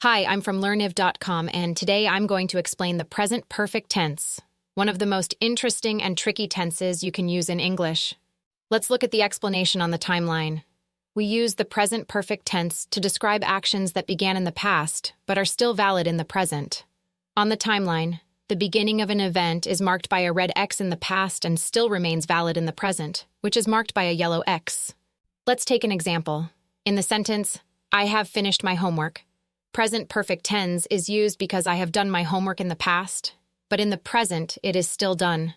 Hi, I'm from Learniv.com, and today I'm going to explain the present perfect tense, one of the most interesting and tricky tenses you can use in English. Let's look at the explanation on the timeline. We use the present perfect tense to describe actions that began in the past but are still valid in the present. On the timeline, the beginning of an event is marked by a red X in the past and still remains valid in the present, which is marked by a yellow X. Let's take an example. In the sentence, "I have finished my homework," present perfect tense is used because I have done my homework in the past, but in the present it is still done.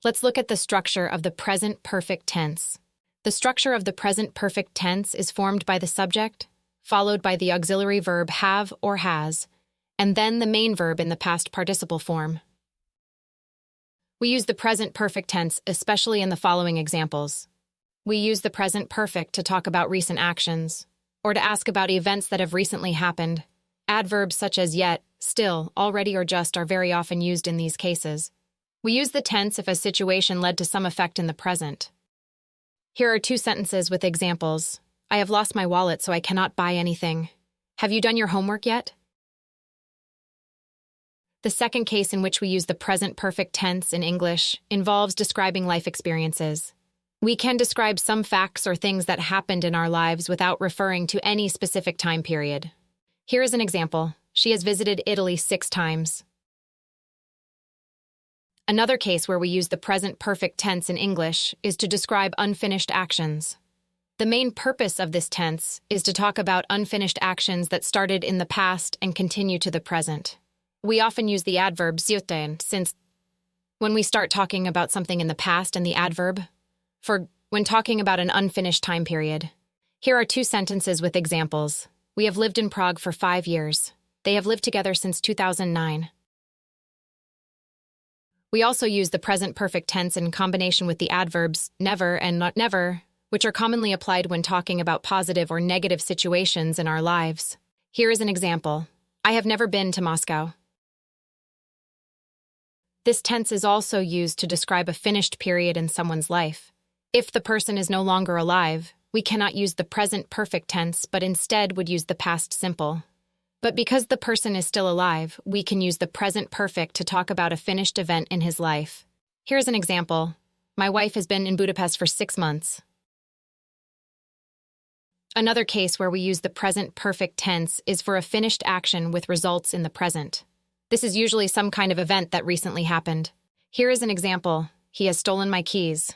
Let's look at the structure of the present perfect tense. The structure of the present perfect tense is formed by the subject, followed by the auxiliary verb have or has, and then the main verb in the past participle form. We use the present perfect tense especially in the following examples. We use the present perfect to talk about recent actions, or to ask about events that have recently happened. Adverbs such as yet, still, already, or just are very often used in these cases. We use the tense if a situation led to some effect in the present. Here are two sentences with examples. I have lost my wallet, so I cannot buy anything. Have you done your homework yet? The second case in which we use the present perfect tense in English involves describing life experiences. We can describe some facts or things that happened in our lives without referring to any specific time period. Here is an example. She has visited Italy 6 times. Another case where we use the present perfect tense in English is to describe unfinished actions. The main purpose of this tense is to talk about unfinished actions that started in the past and continue to the present. We often use the adverb syuten since when we start talking about something in the past and the adverb for when talking about an unfinished time period. Here are two sentences with examples. We have lived in Prague for 5 years. They have lived together since 2009. We also use the present perfect tense in combination with the adverbs never and not never, which are commonly applied when talking about positive or negative situations in our lives. Here is an example. I have never been to Moscow. This tense is also used to describe a finished period in someone's life. If the person is no longer alive, we cannot use the present perfect tense, but instead would use the past simple. But because the person is still alive, we can use the present perfect to talk about a finished event in his life. Here's an example. My wife has been in Budapest for 6 months. Another case where we use the present perfect tense is for a finished action with results in the present. This is usually some kind of event that recently happened. Here is an example. He has stolen my keys.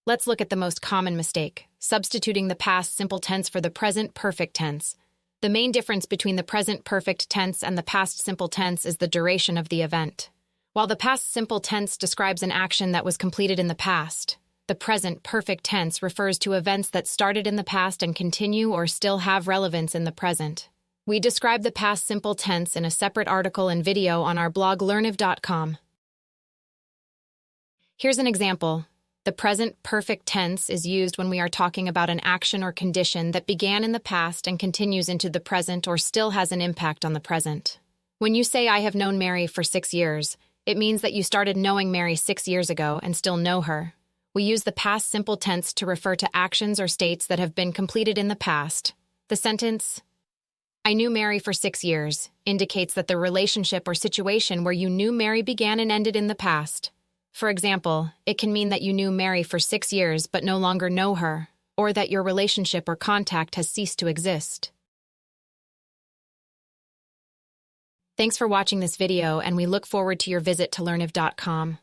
Let's look at the most common mistake, substituting the past simple tense for the present perfect tense. The main difference between the present perfect tense and the past simple tense is the duration of the event. While the past simple tense describes an action that was completed in the past, the present perfect tense refers to events that started in the past and continue or still have relevance in the present. We describe the past simple tense in a separate article and video on our blog Learniv.com. Here's an example. The present perfect tense is used when we are talking about an action or condition that began in the past and continues into the present or still has an impact on the present. When you say, I have known Mary for 6 years, it means that you started knowing Mary 6 years ago and still know her. We use the past simple tense to refer to actions or states that have been completed in the past. The sentence, I knew Mary for 6 years, indicates that the relationship or situation where you knew Mary began and ended in the past. For example, it can mean that you knew Mary for 6 years but no longer know her, or that your relationship or contact has ceased to exist. Thanks for watching this video, and we look forward to your visit to Learniv.com.